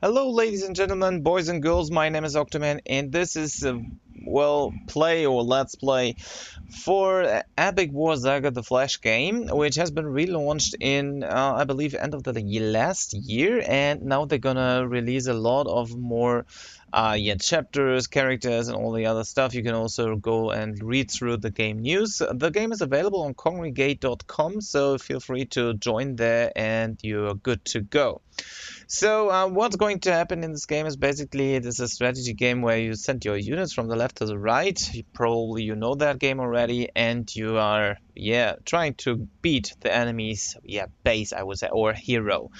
Hello, ladies and gentlemen, boys and girls. My name is Octoman, and this is play or let's play for Epic War Saga: The Flash game, which has been relaunched in I believe end of the last year, and now they're gonna release a lot of more chapters, characters, and all the other stuff. You can also go and read through the game news. The game is available on congregate.com, so feel free to join there, and you're good to go. So what's going to happen in this game is basically it is a strategy game where you send your units from the left to the right. Probably you know that game already, and you are trying to beat the enemy's base, I would say, or hero.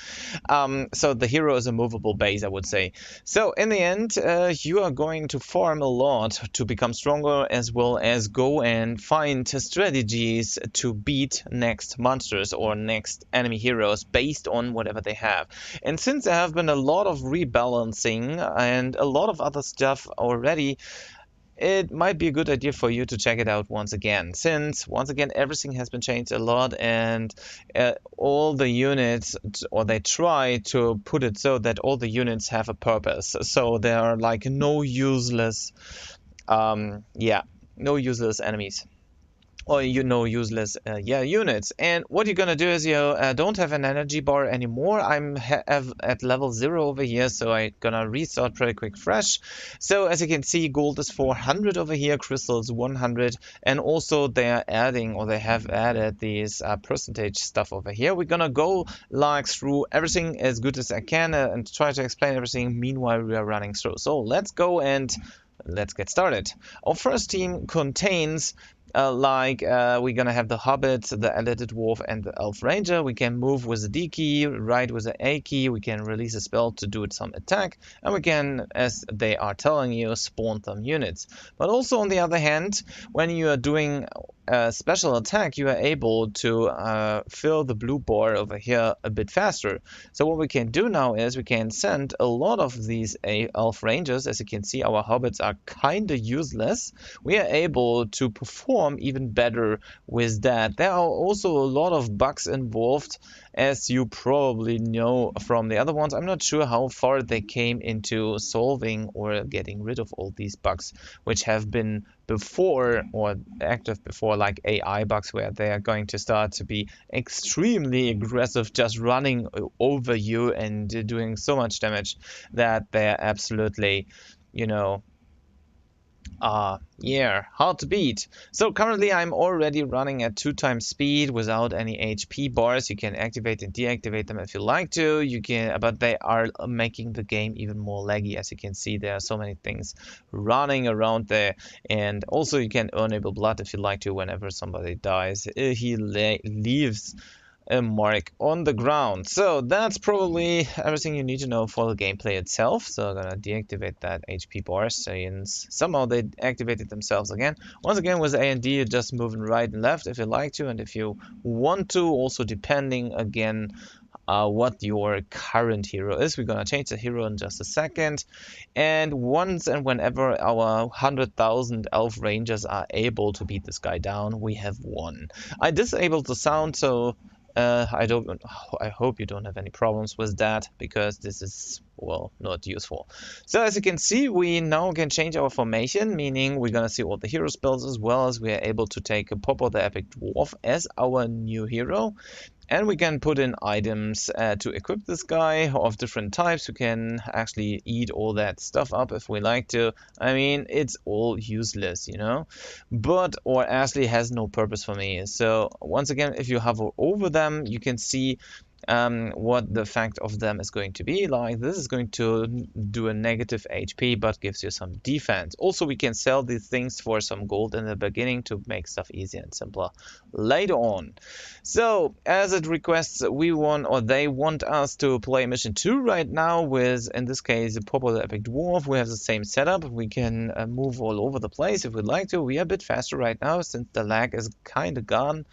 So the hero is a movable base, I would say. So in the end, you are going to farm a lot to become stronger, as well as go and find strategies to beat next monsters or next enemy heroes based on whatever they have. And since there have been a lot of rebalancing and a lot of other stuff already, it might be a good idea for you to check it out once again, since once again everything has been changed a lot, and all the units, or they try to put it so that all the units have a purpose. So there are like no useless enemies, or useless units. And what you're gonna do is you don't have an energy bar anymore. I'm at level 0 over here, so I'm gonna restart pretty quick fresh. So as you can see, gold is 400 over here, crystals 100, and also they are adding, or they have added, these percentage stuff over here. We're gonna go like through everything as good as I can and try to explain everything meanwhile we are running through. So let's go and let's get started. Our first team contains we're gonna have the Hobbit, the Elite Dwarf, and the Elf Ranger. We can move with the D key, ride with the A key. We can release a spell to do some attack, and we can, as they are telling you, spawn some units. But also on the other hand, when you are doing a special attack, you are able to fill the blue bar over here a bit faster. So what we can do now is we can send a lot of these Elf Rangers. As you can see, our Hobbits are kinda useless. We are able to perform even better with that. There are also a lot of bugs involved, as you probably know from the other ones. I'm not sure how far they came into solving or getting rid of all these bugs, which have been before or active before, like AI bugs, where they are going to start to be extremely aggressive, just running over you and doing so much damage that they're absolutely, you know, hard to beat. So currently I'm already running at 2 times speed without any HP bars. You can activate and deactivate them if you like to. You can, but they are making the game even more laggy. As you can see, there are so many things running around there, and also you can enable blood if you like to. Whenever somebody dies, he leaves a mark on the ground. So that's probably everything you need to know for the gameplay itself. So I'm gonna deactivate that HP bar since somehow they activated themselves again. Once again, with A and D, you're just moving right and left if you like to, and if you want to, also depending again what your current hero is. We're gonna change the hero in just a second. And once and whenever our 100,000 elf rangers are able to beat this guy down, we have won. I disabled the sound, so I hope you don't have any problems with that, because this is, well, not useful. So as you can see, we now can change our formation, meaning we're gonna see all the hero spells, as well as we are able to take a Popper the Epic Dwarf as our new hero. And we can put in items to equip this guy of different types. We can actually eat all that stuff up if we like to. I mean, it's all useless, you know? But, or actually has no purpose for me. So once again, if you hover over them, you can see what the effect of them is going to be. Like, this is going to do a negative HP, but gives you some defense. Also, we can sell these things for some gold in the beginning to make stuff easier and simpler later on. So, as it requests, we want, or they want us to play mission 2 right now with, in this case, a Popper Epic Dwarf. We have the same setup. We can move all over the place if we'd like to. We are a bit faster right now since the lag is kind of gone.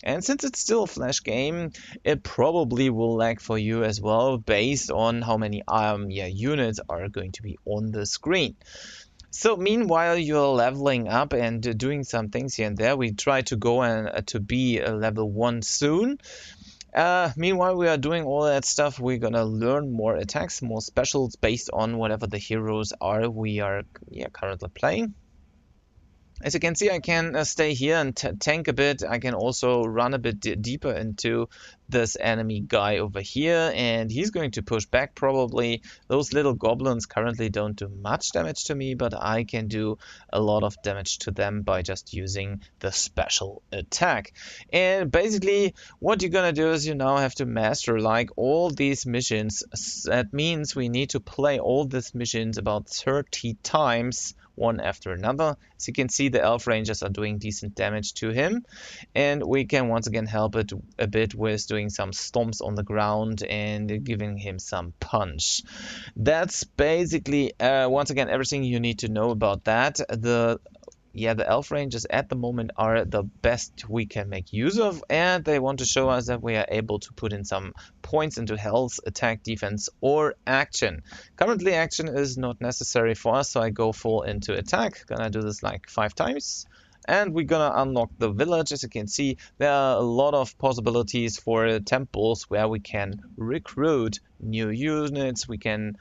And since it's still a Flash game, it probably will lag for you as well, based on how many units are going to be on the screen. So meanwhile, you're leveling up and doing some things here and there. We try to go and to be a level 1 soon. Meanwhile, we are doing all that stuff. We're gonna learn more attacks, more specials based on whatever the heroes are we are currently playing. As you can see, I can stay here and tank a bit. I can also run a bit deeper into this enemy guy over here, and he's going to push back probably. Those little goblins currently don't do much damage to me, but I can do a lot of damage to them by just using the special attack. And basically, what you're gonna do is you now have to master like all these missions. That means we need to play all these missions about 30 times, one after another. As you can see, the elf rangers are doing decent damage to him, and we can once again help it a bit with doing some stomps on the ground and giving him some punch. That's basically once again everything you need to know about that. The elf rangers at the moment are the best we can make use of, and they want to show us that we are able to put in some points into health, attack, defense, or action. Currently, action is not necessary for us, so I go full into attack. Gonna do this like 5 times. And we're gonna unlock the village. As you can see, there are a lot of possibilities for temples where we can recruit new units. We can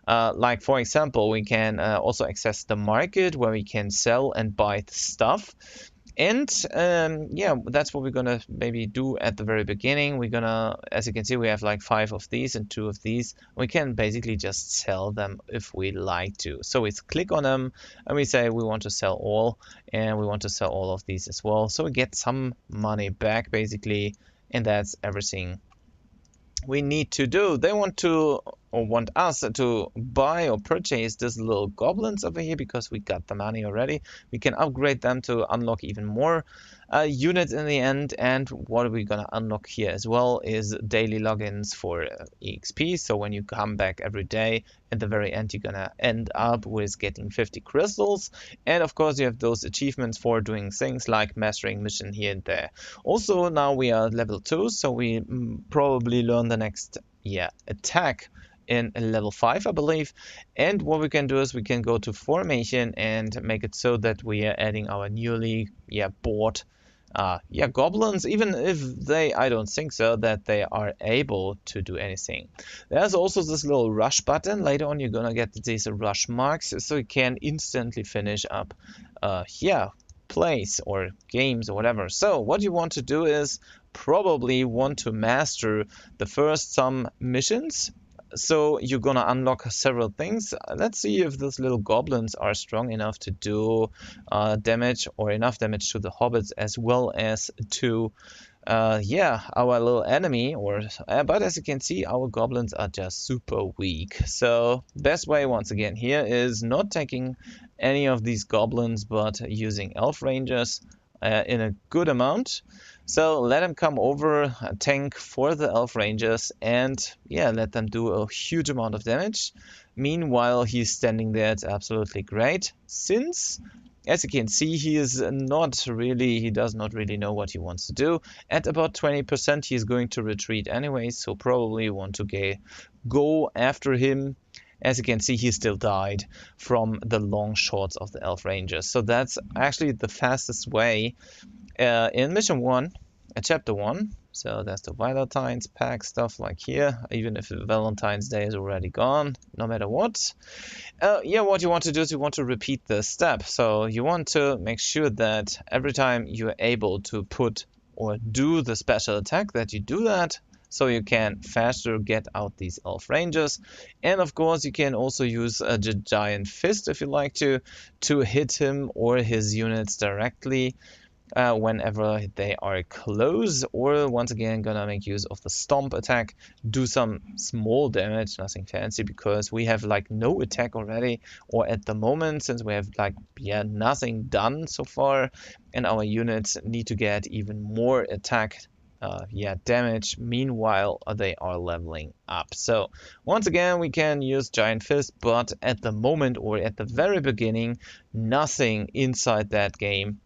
like for example, we can also access the market where we can sell and buy stuff. And yeah, that's what we're gonna maybe do at the very beginning. We're gonna, as you can see, we have like 5 of these and 2 of these. We can basically just sell them if we like to. So we click on them and we say we want to sell all, and we want to sell all of these as well. So we get some money back basically, and that's everything we need to do. They want to or want us to buy or purchase these little goblins over here because we got the money already. We can upgrade them to unlock even more units in the end. And what are we gonna unlock here as well is daily logins for EXP. So when you come back every day, at the very end you're gonna end up with getting 50 crystals. And of course you have those achievements for doing things like mastering mission here and there. Also now we are level 2, so we probably learn the next attack in level 5, I believe. And what we can do is we can go to formation and make it so that we are adding our newly bought goblins, even if I don't think so that they are able to do anything. There's also this little rush button. Later on you're gonna get these rush marks, so you can instantly finish up plays or games or whatever. So what you want to do is probably want to master the first some missions. So you're gonna unlock several things. Let's see if those little goblins are strong enough to do damage, or enough damage to the hobbits as well as to our little enemy. But as you can see, our goblins are just super weak. So best way once again here is not taking any of these goblins, but using elf rangers in a good amount. So let them come over, tank for the elf rangers, and let them do a huge amount of damage. Meanwhile, he's standing there. It's absolutely great, since as you can see, he does not really know what he wants to do. At about 20%, he's going to retreat anyway, so probably want to go after him. As you can see, he still died from the long shots of the elf rangers. So that's actually the fastest way in mission 1, chapter 1. So that's the Valentine's pack stuff like here, even if Valentine's Day is already gone, no matter what. What you want to do is you want to repeat the step. So you want to make sure that every time you're able to put or do the special attack that you do that, so you can faster get out these elf rangers. And of course you can also use a giant fist if you like to hit him or his units directly whenever they are close, or once again gonna make use of the stomp attack, do some small damage, nothing fancy, because we have like no attack already, or at the moment, since we have like nothing done so far, and our units need to get even more attack damage. Meanwhile they are leveling up. So once again we can use giant fist, but at the moment, or at the very beginning, nothing inside that game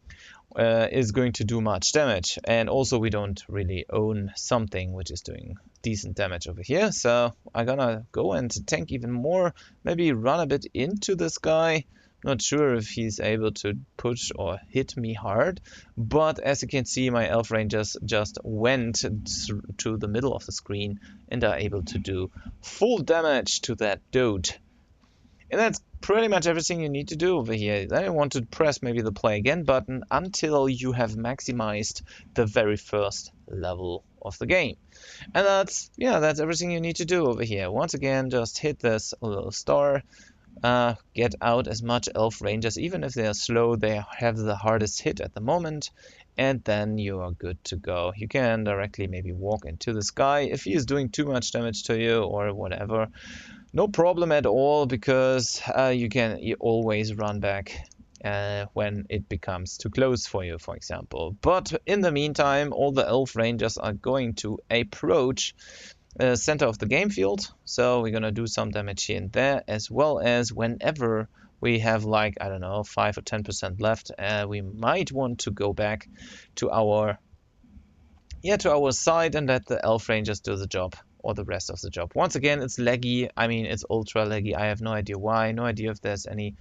is going to do much damage. And also we don't really own something which is doing decent damage over here, so I'm gonna go and tank even more, maybe run a bit into this guy, Not sure if he's able to push or hit me hard, but as you can see, my Elf Rangers just went to the middle of the screen and are able to do full damage to that dude. And that's pretty much everything you need to do over here. Then you want to press maybe the play again button until you have maximized the very first level of the game. And that's everything you need to do over here. Once again, just hit this little star, get out as much Elf Rangers, even if they are slow, they have the hardest hit at the moment, and then you are good to go. You can directly maybe walk into this guy if he is doing too much damage to you or whatever. No problem at all, because you always run back when it becomes too close for you, for example. But in the meantime, all the Elf Rangers are going to approach center of the game field, so we're gonna do some damage here and there, as well as whenever we have like, I don't know, 5 or 10% left, we might want to go back to our side and let the Elf Rangers do the job, or the rest of the job. Once again, it's laggy. I mean, it's ultra laggy. I have no idea why, no idea if there's any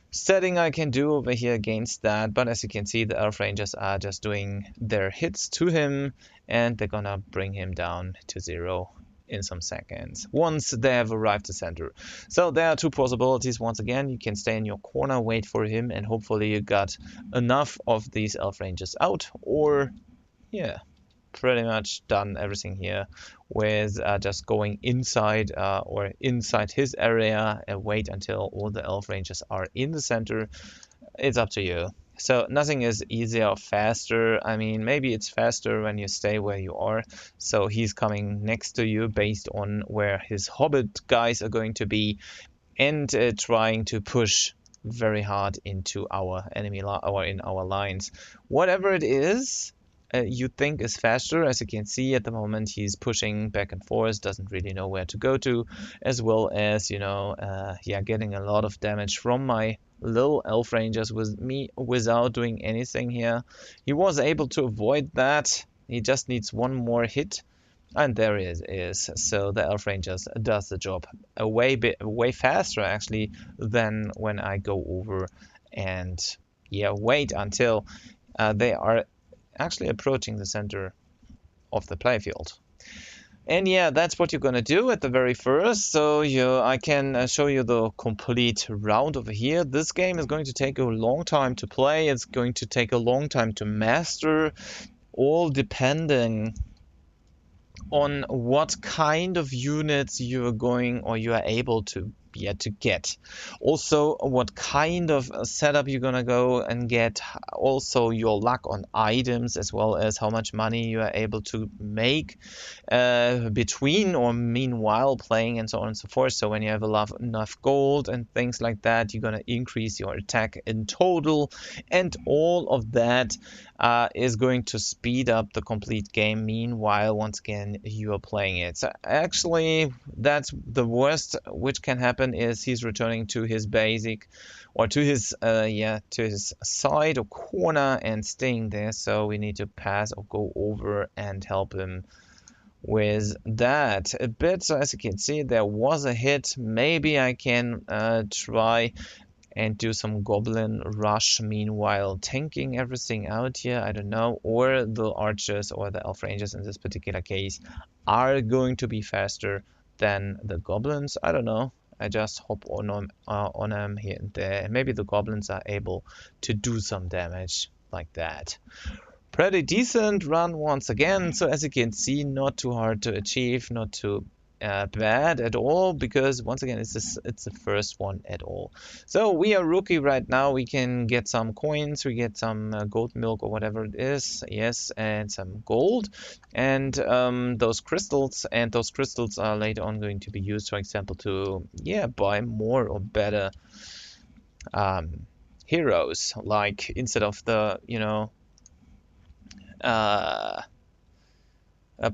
setting I can do over here against that, but as you can see, the Elf Rangers are just doing their hits to him, and they're gonna bring him down to 0 in some seconds once they have arrived to center. So there are two possibilities. Once again, you can stay in your corner, wait for him, and hopefully you got enough of these Elf Rangers out, or yeah, pretty much done everything here with just going inside or inside his area and wait until all the Elf Rangers are in the center. It's up to you. So nothing is easier or faster. I mean, maybe it's faster when you stay where you are. So he's coming next to you based on where his Hobbit guys are going to be, and trying to push very hard into our enemy or in our lines. Whatever it is, you think is faster. As you can see at the moment, he's pushing back and forth, doesn't really know where to go to, as well as, getting a lot of damage from my little Elf Rangers with me without doing anything here. He was able to avoid that. He just needs one more hit. And there it is. So the Elf Rangers does the job way faster actually than when I go over and wait until they are actually approaching the center of the playfield. And that's what you're gonna do at the very first. So I can show you the complete round over here. This game is going to take a long time to play. It's going to take a long time to master, all depending on what kind of units you are going or you are able to get. Also, what kind of setup you're gonna go and get. Also, your luck on items, as well as how much money you are able to make between or meanwhile playing, and so on and so forth. So when you have enough gold and things like that, you're gonna increase your attack in total, and all of that is going to speed up the complete game. Meanwhile, once again, you are playing it. So actually, that's the worst which can happen, is he's returning to his basic, or to his side or corner and staying there. So we need to pass or go over and help him with that a bit. So as you can see, there was a hit. Maybe I can try and do some goblin rush, meanwhile tanking everything out here. I don't know, or the archers or the elf rangers in this particular case are going to be faster than the goblins. I don't know. I just hop on them here and there. Maybe the goblins are able to do some damage like that. Pretty decent run once again. So as you can see, not too hard to achieve, not too bad at all, because once again, it's the first one at all. So we are rookie right now. We can get some coins, we get some gold milk or whatever it is, yes, and some gold, and those crystals. And those crystals are later on going to be used, for example, to buy more or better heroes. Like instead of the uh,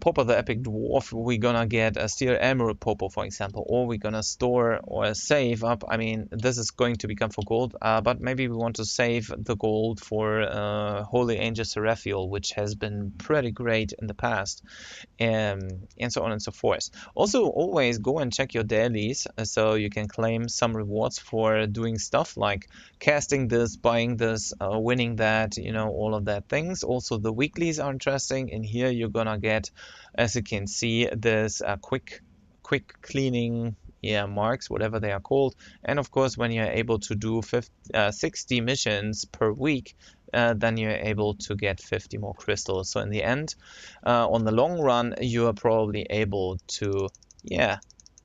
Popper the Epic Dwarf, we're gonna get a Steel Emerald Popper, for example, or we're gonna store or save up. I mean, this is going to become for gold, but maybe we want to save the gold for Holy Angel Seraphiel, which has been pretty great in the past, and so on and so forth. Also, always go and check your dailies so you can claim some rewards for doing stuff like casting this, buying this, winning that, all of that things. Also, the weeklies are interesting. In here, you're gonna get, as you can see, this quick cleaning, yeah, marks, whatever they are called. And of course, when you're able to do 60 missions per week, then you're able to get 50 more crystals. So in the end, on the long run, you are probably able to, yeah,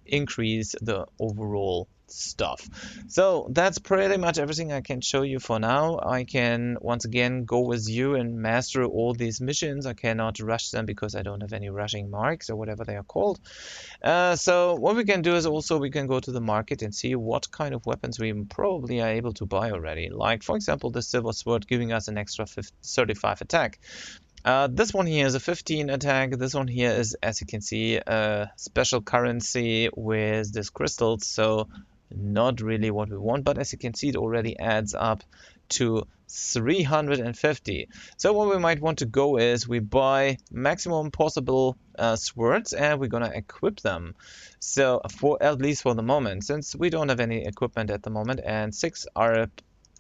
increase the overall stuff. So that's pretty much everything I can show you for now. I can once again go with you and master all these missions. I cannot rush them because I don't have any rushing marks or whatever they are called. So what we can do is also we can go to the market and see what kind of weapons we probably are able to buy already. Like, for example, the Silver Sword giving us an extra 35 attack. This one here is a 15 attack. This one here is, as you can see, a special currency with this crystals. So not really what we want, but as you can see, it already adds up to 350. So what we might want to go is we buy maximum possible swords and we're gonna equip them. So for at least for the moment, since we don't have any equipment at the moment, and 6 are a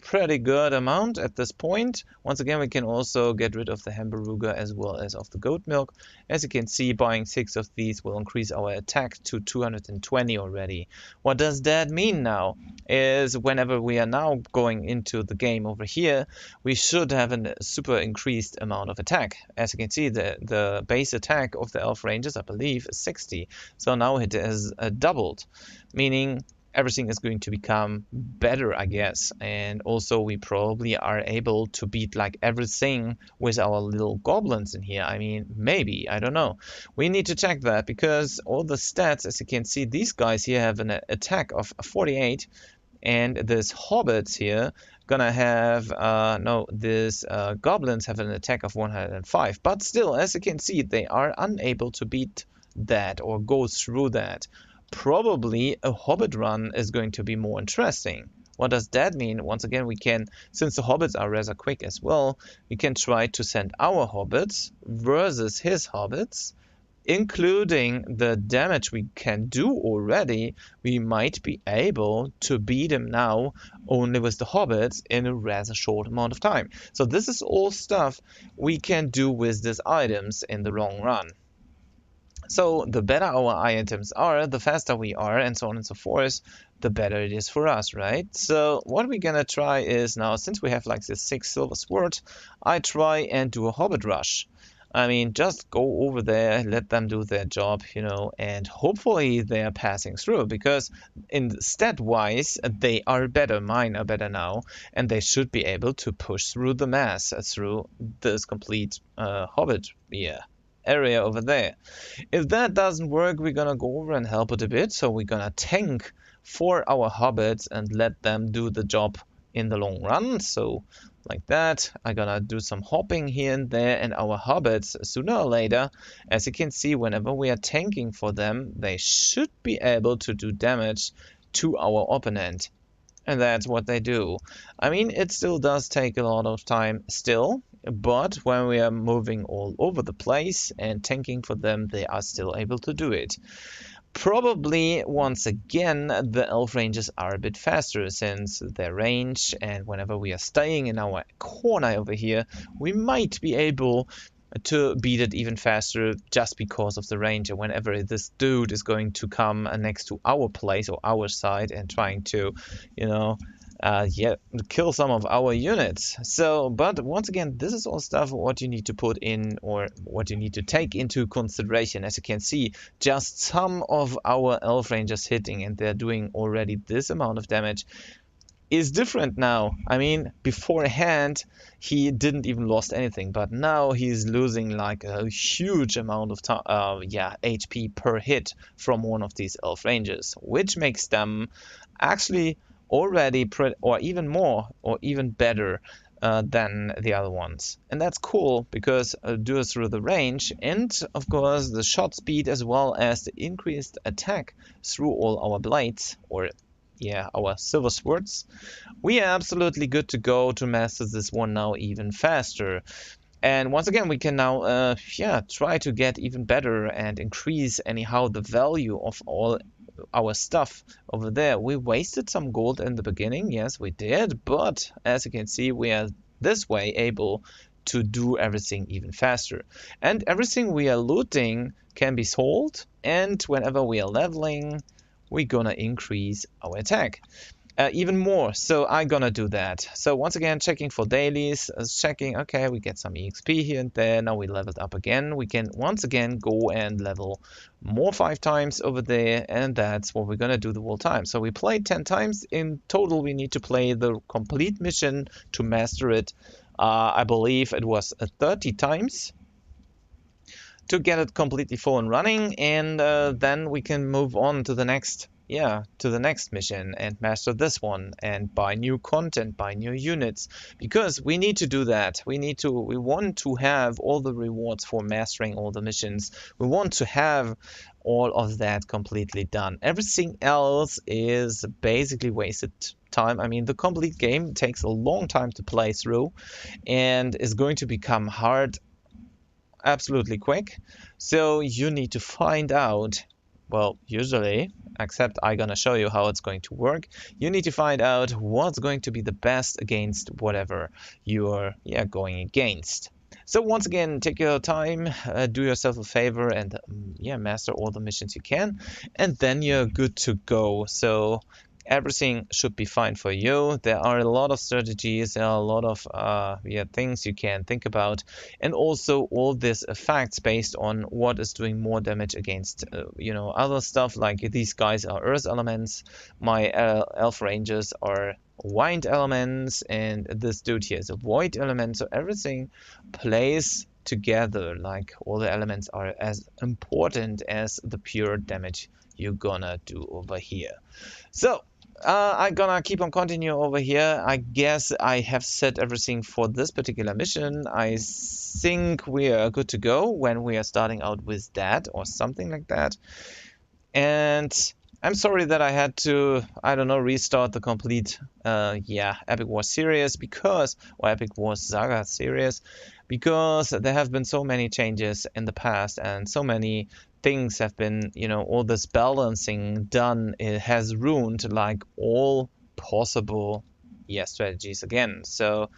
pretty good amount at this point. Once again, we can also get rid of the hamburger as well as of the goat milk. As you can see, buying 6 of these will increase our attack to 220 already. What does that mean now? Is whenever we are now going into the game over here, we should have a super increased amount of attack. As you can see, the base attack of the Elf Rangers, I believe, is 60. So now it has doubled, meaning everything is going to become better, I guess. And also we probably are able to beat like everything with our little goblins in here. I mean, maybe, I don't know. We need to check that because all the stats, as you can see, these guys here have an attack of 48, and this hobbits here gonna have this goblins have an attack of 105, but still, as you can see, they are unable to beat that or go through that. Probably a hobbit run is going to be more interesting. What does that mean? Once again, we can, since the hobbits are rather quick as well, we can try to send our hobbits versus his hobbits, including the damage we can do already. We might be able to beat him now only with the hobbits in a rather short amount of time. So this is all stuff we can do with these items in the long run. So the better our items are, the faster we are, and so on and so forth, the better it is for us, right? So what we're gonna try is now, since we have like this 6 silver sword, I try and do a hobbit rush. I mean, just go over there, let them do their job, and hopefully they are passing through, because in stat-wise, they are better. Mine are better now, and they should be able to push through the mass, through this complete hobbit, area over there. If that doesn't work, we're gonna go over and help it a bit. So we're gonna tank for our hobbits and let them do the job in the long run. So like that, I'm gonna do some hopping here and there, and our hobbits, sooner or later, as you can see, whenever we are tanking for them, they should be able to do damage to our opponent. And that's what they do. I mean, it still does take a lot of time still, but when we are moving all over the place and tanking for them, they are still able to do it. Probably, once again, the Elf Rangers are a bit faster since their range, and whenever we are staying in our corner over here, we might be able to beat it even faster just because of the range. And whenever this dude is going to come next to our place or our side and trying to, kill some of our units. So, but once again, this is all stuff what you need to put in, or what you need to take into consideration. As you can see, just some of our Elf Rangers hitting and they're doing already this amount of damage is different now. I mean, beforehand, he didn't even lost anything, but now he's losing like a huge amount of HP per hit from one of these Elf Rangers, which makes them actually already or even more or even better than the other ones. And that's cool because due through the range and of course the shot speed as well as the increased attack through all our blades, or yeah, our silver swords, we are absolutely good to go to master this one now even faster. And once again, we can now, yeah, try to get even better and increase anyhow the value of all our stuff over there. We wasted some gold in the beginning, yes, we did, but as you can see, we are this way able to do everything even faster. And everything we are looting can be sold, and whenever we are leveling, we're gonna increase our attack even more. So I'm gonna do that. So once again, checking for dailies, checking, okay, we get some EXP here and there. Now we leveled up again. We can once again go and level more 5 times over there, and that's what we're gonna do the whole time. So we played 10 times. In total, we need to play the complete mission to master it. I believe it was 30 times to get it completely full and running, and then we can move on to the next, yeah, to the next mission and master this one and buy new content, buy new units, because we need to do that. We want to have all the rewards for mastering all the missions. We want to have all of that completely done. Everything else is basically wasted time. I mean, the complete game takes a long time to play through and is going to become hard absolutely quick. So you need to find out, well, usually, except I'm gonna show you how it's going to work. You need to find out what's going to be the best against whatever you're, yeah, going against. So once again, take your time, do yourself a favor, and yeah, master all the missions you can, and then you're good to go. So everything should be fine for you. There are a lot of strategies, there are a lot of yeah, things you can think about, and also all these effects based on what is doing more damage against you know, other stuff. Like these guys are earth elements, my elf rangers are wind elements, and this dude here is a void element. So everything plays together, like all the elements are as important as the pure damage you're gonna do over here. So I'm gonna keep on continue over here. I guess I have said everything for this particular mission. I think we are good to go when we are starting out with that or something like that. And I'm sorry that I had to, I don't know, restart the complete, yeah, Epic Wars series because, or Epic Wars Saga series, because there have been so many changes in the past and so many things have been, you know, all this balancing done, it has ruined like all possible, yeah, strategies again. So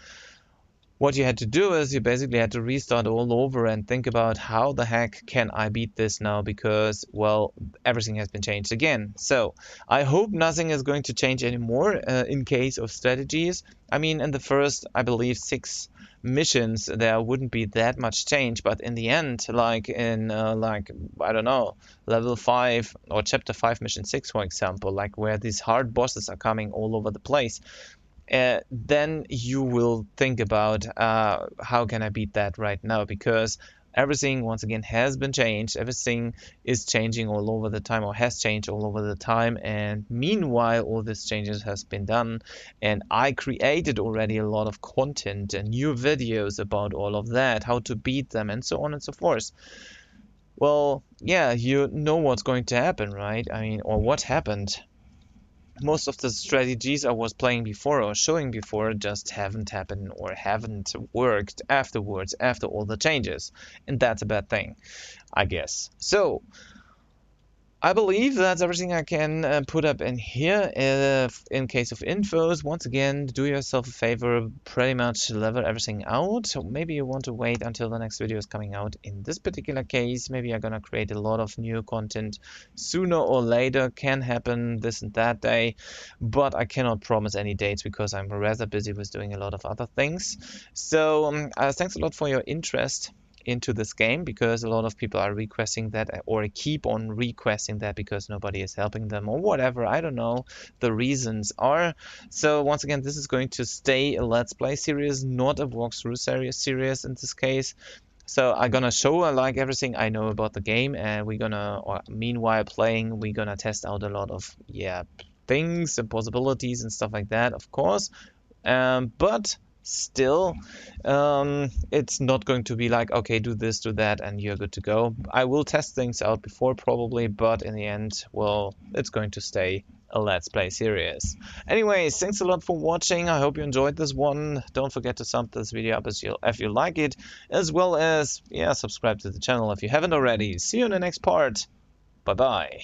what you had to do is you basically had to restart all over and think about how the heck can I beat this now, because, well, everything has been changed again. So I hope nothing is going to change anymore in case of strategies. I mean, in the first, I believe, 6 missions there wouldn't be that much change, but in the end, like in like, I don't know, level 5 or chapter 5 mission 6, for example, like where these hard bosses are coming all over the place, then you will think about how can I beat that right now, because everything once again has been changed. Everything is changing all over the time, or has changed all over the time, and meanwhile all these changes has been done, and I created already a lot of content and new videos about all of that, how to beat them and so on and so forth. Well, yeah, you know what's going to happen, right? I mean, or what happened. Most of the strategies I was playing before or showing before just haven't happened or haven't worked afterwards, after all the changes. And that's a bad thing, I guess. So, I believe that's everything I can put up in here. In case of infos, once again, do yourself a favor, pretty much level everything out. So maybe you want to wait until the next video is coming out. In this particular case, maybe I'm gonna create a lot of new content sooner or later. Can happen this and that day, but I cannot promise any dates because I'm rather busy with doing a lot of other things. So thanks a lot for your interest into this game, because a lot of people are requesting that or keep on requesting that because nobody is helping them or whatever. I don't know the reasons are. So once again, this is going to stay a let's play series, not a walkthrough series in this case. So I'm gonna show like everything I know about the game, and we're gonna, or meanwhile playing, we're gonna test out a lot of, yeah, things and possibilities and stuff like that, of course. But Still, it's not going to be like, okay, do this, do that, and you're good to go. I will test things out before probably, but in the end, well, it's going to stay a Let's Play series. Anyways, thanks a lot for watching. I hope you enjoyed this one. Don't forget to thumb this video up if you like it, as well as, yeah, subscribe to the channel if you haven't already. See you in the next part. Bye bye.